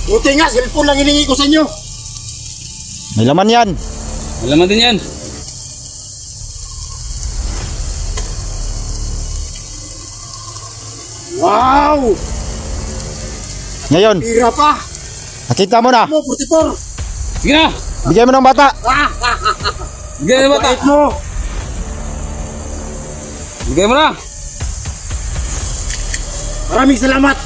Buti nga, cellphone lang hiningi ko sa inyo. May laman yan. Malaman din yan. Wow! Ngayon, Pira pa. nakita mo na. Mo, 44. Sige na. Bigyan mo ng bata. Bigyan mo bata. Bait mo. Bigyan mo na. Maraming salamat.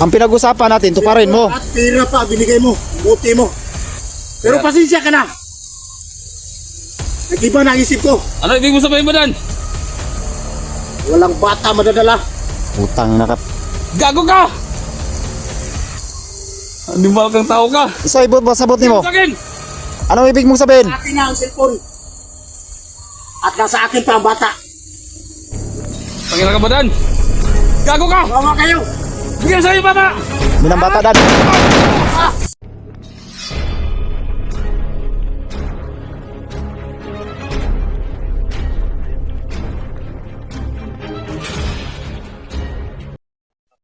Ang pinag-usapan natin, tuparin mo. At pira pa, binigay mo. Buti mo. Pero pasensya ka na. Nag-iba na ang isip ko. Ano ibig mo sabihin mo dan? Walang bata madadala. Utang na ka. Gago ka! Animal kang tao ka. Isa ibot ba sabot ni mo? Sa akin! Anong ibig mong sabihin? Sa akin na ang cellphone. At nasa akin pa ang bata. Pangina ka ba dan? Gago ka! Bawa kayo. Bigyan sa'yo bata! Minang bata dan.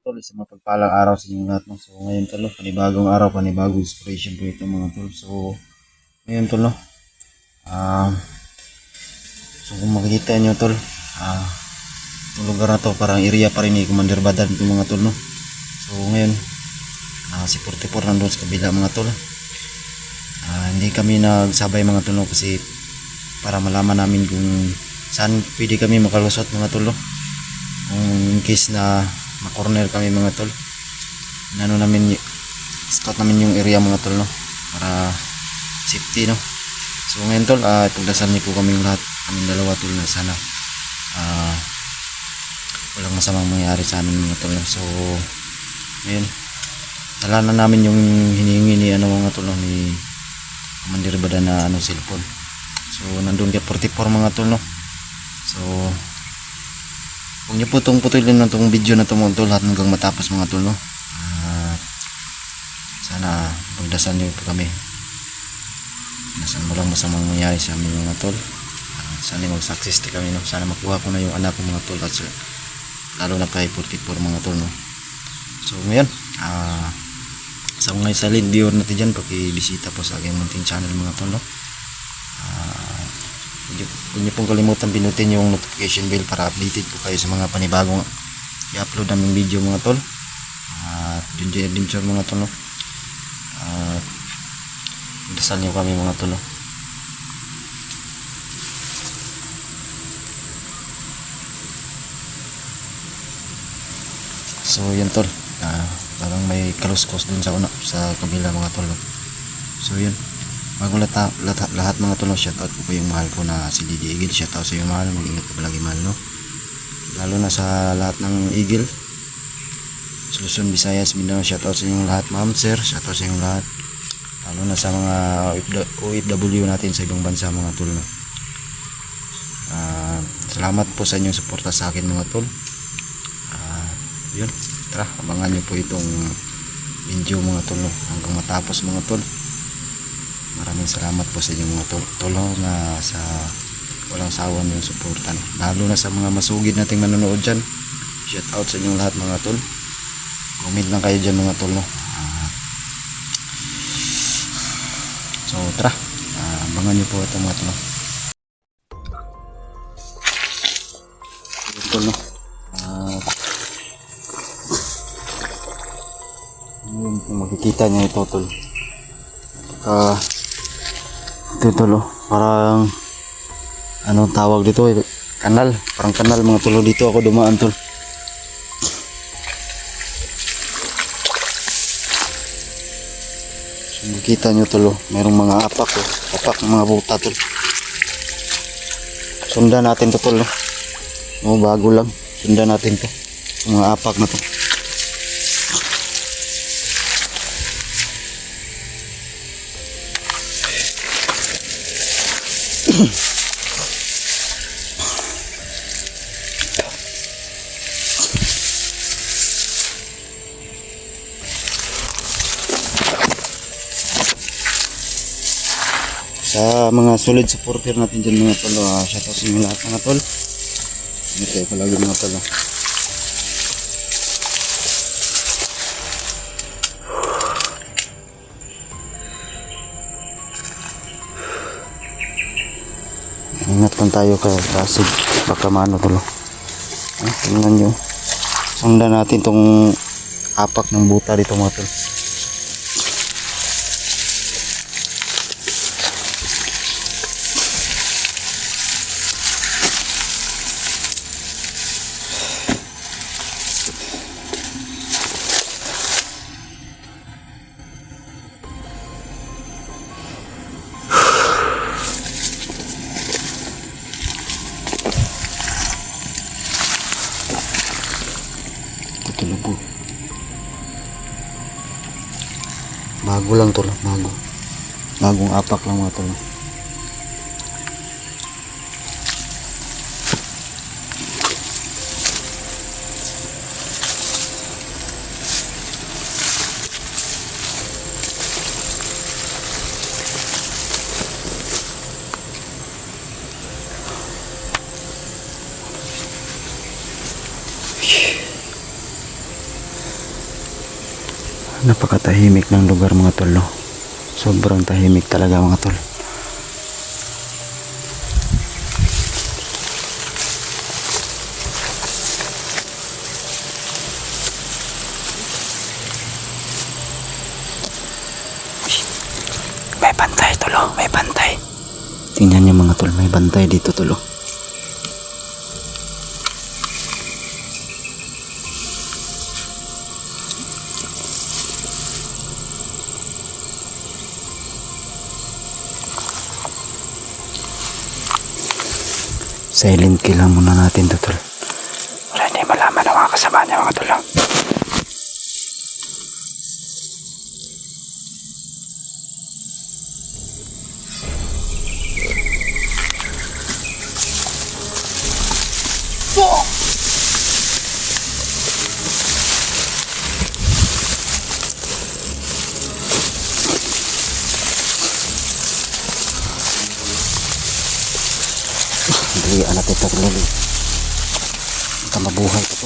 Tol, sa mapagpalang araw sa inyong lahat. No? So ngayon tol, no? Panibagong araw, panibagong inspiration po ito mga tol. So ngayon tol, no? So kung makikita nyo tol, itong lugar na to parang area pa rin ni Commander Badan itong mga tol, no? So ngayon, si 44 nandun sa kabila mga tol. Hindi kami nagsabay mga tol, no? Kasi para malaman namin kung saan pwede kami makalusot mga tol, no? Kung in case na ma-corner kami mga tol, ano namin, scout namin yung area mga tol, no? Para safety, no? So ngayon tol, pagdasal niyo po kaming lahat, kaming dalawa tol, na sana walang masamang mangyari sa amin mga tol, no? So ngayon, dala na namin yung hinihingi ni mga tol, no? Ni Commander Badan na cellphone. So nandun kay 44 mga tol, no? So huwag niyo po itong putulin na itong video na itong mga tol hanggang matapos mga tol, no? Sana pagdasal niyo po kami. Nasan walang masamang mangyari sa amin mga tol. Sana mag-success kami, no? Sana makuha ko na yung anak ko mga tol, at lalo na kay 44 mga tol, no? So ngayon, sa mga silent viewer natin dyan, pakibisita po sa aking munting channel mga tol, no? Huwag niyo pong kalimutan pinutin yung notification bell para updated po kayo sa mga panibagong i-upload naming video mga tol. At Junjay Adventure mga tol, no? Dasal niyo kami mga tol, no? So yun tol, parang may kaluskos dun sa kabila mga tol, no? So yun, bago lahat mga tol, no? Shoutout ko po yung mahal ko na si Didi Eagle. Shoutout sa iyo mahal, mag-ingat ka palagi mahal, no? Lalo na sa lahat ng Eagle, Luzon, Visayas, Mindanao, shoutout sa inyong lahat ma'am, sir, shoutout sa inyong lahat, lalo na sa mga OFW natin sa ibang bansa mga tol, no? Salamat po sa inyong suporta sa akin mga tol. Yun, tara, abangan nyo po itong video mga tol, no? Hanggang matapos mga tol. Maraming salamat po sa inyong mga tol, na sa walang sawa nyo suportan, lalo na sa mga masugid nating manonood dyan. Shoutout sa inyong lahat mga tol. Comment lang kayo dyan mga tol, no? So tara, abangan nyo po ito mga tol, no? Tol, no? Kung makikita nyo ito tol, ito tol, no? Parang anong tawag dito, kanal, parang kanal mga tol. Dito ako dumaan tol. Makita nyo tol, mayroong mga apak, apak ng mga buta tol. Sundan natin to tol, no? Bago lang, sundan natin to, mga apak na to. Sa mga solid supporter natin dyan mga tol, shoutout sa inyo lahat mga tol. Ito palagi mga tol. Ingat lang tayo kasi baka maano tulo. Tingnan nyo. Sundan natin tong apak ng buta dito mga tol. Tutulog. Bago lang to lang, bago. Bagong apak lang mga tol. Napakatahimik ng lugar mga tol, no? Sobrang tahimik talaga mga tol. May bantay tol, may bantay. Tingnan niyo mga tol, may bantay dito tol. Silent kill lang muna natin to tol. Para hindi malaman ng mga kasama niya mga tol. Hindi anak ito lagi. Kita mabuhay ito.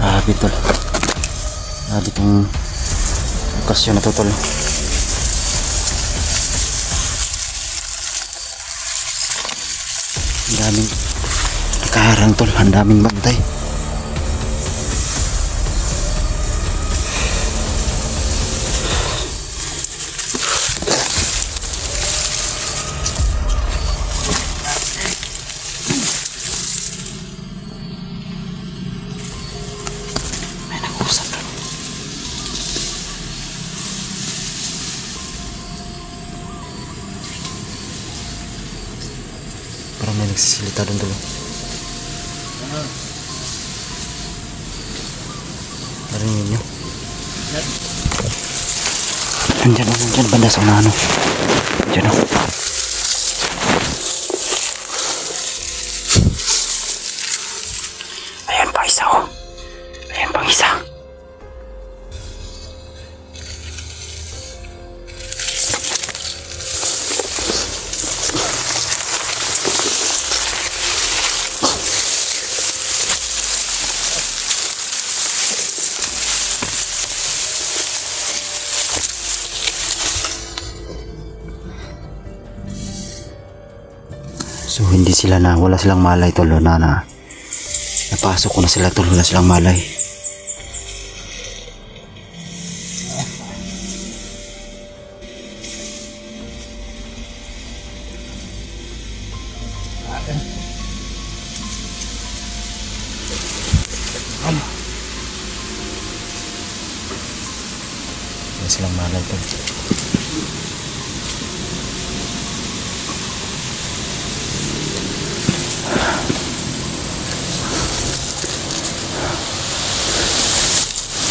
Grabe tol. Grabe itong lokasyon na to tol. Ang daming nakaharang tol. Ang daming bantay. May nag-usap tol. Parang may nagsisilita doon tol. Narinig nyo? Nandyan banda sa unahan o. Nandyan o. Ayan pa isa o. Ayan pang isa. So hindi sila wala silang malay tol na napasok ko na sila tol, wala silang malay. Wala silang malay tol.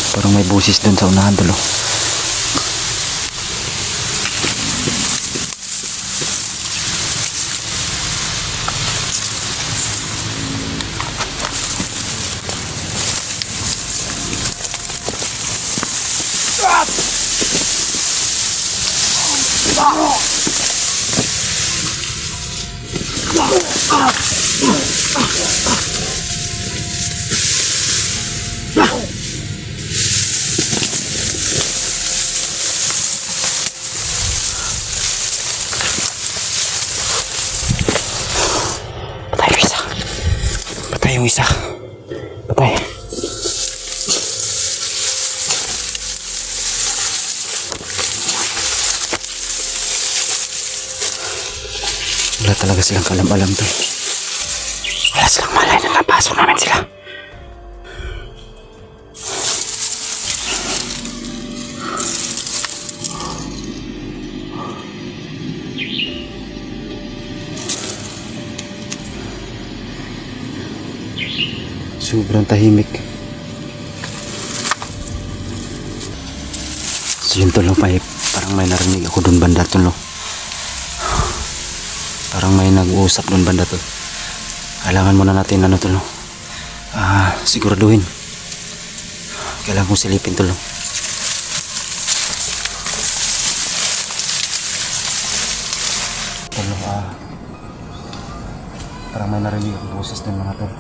Parang may busis dun sa unahan tol. Patay yung isa. Patay yung isa. Patay. Wala talaga silang kalam-alam to. Wala silang malay na napasok namin sila. Sobrang tahimik. So yun tulo, parang may narinig ako dun banda tulo. Parang may nag-uusap dun banda tol. Kailangan muna natin ano tulo. Siguraduhin. Kailangan kong silipin tulo. Tulo, parang may narinig ako boses dun mga tol.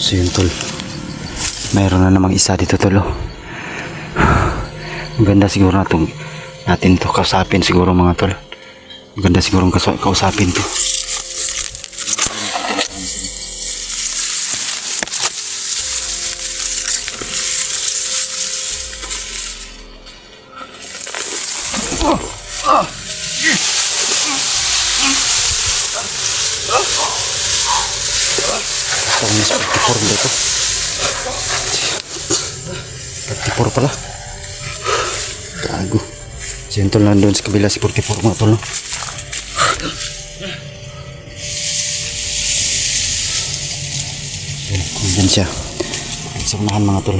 So yun tol, mayroon na namang isa dito tol. Maganda siguro natin to kausapin siguro mga tol. Maganda siguro kausapin to. Parang mas 44 dito. 44 pala. Gago. Si Tol nandun sa kabila si 44 mga tol. No? Nandun siya. Samahan mga tol.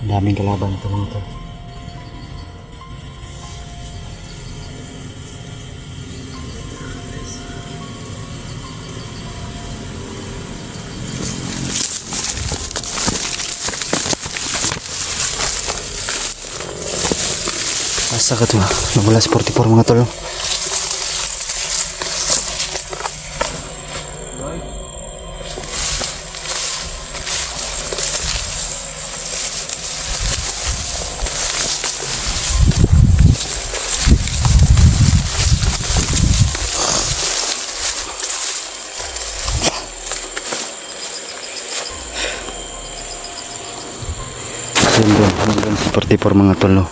Ang daming kalaban ito mga tol. Asa ka to? Nawala si 44 mga tol. Nandun si 44 mga tol. No?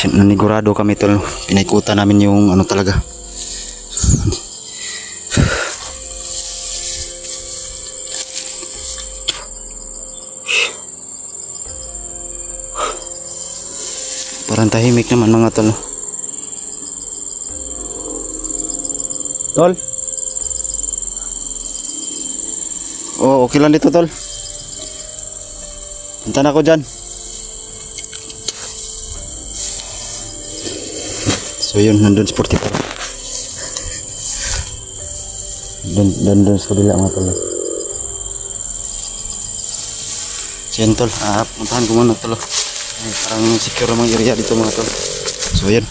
Nanigurado kami tol. Pinaikutan namin yung ano talaga. Parang tahimik naman mga tol. Tol? Oh, okay lang dito tol. Punta na ako dyan. So yun, nandun sa 44. Doon sa kabila mga tol. So yun tol, puntahan ko muna tol. Ay, parang secure namang area dito mga tol. So yun.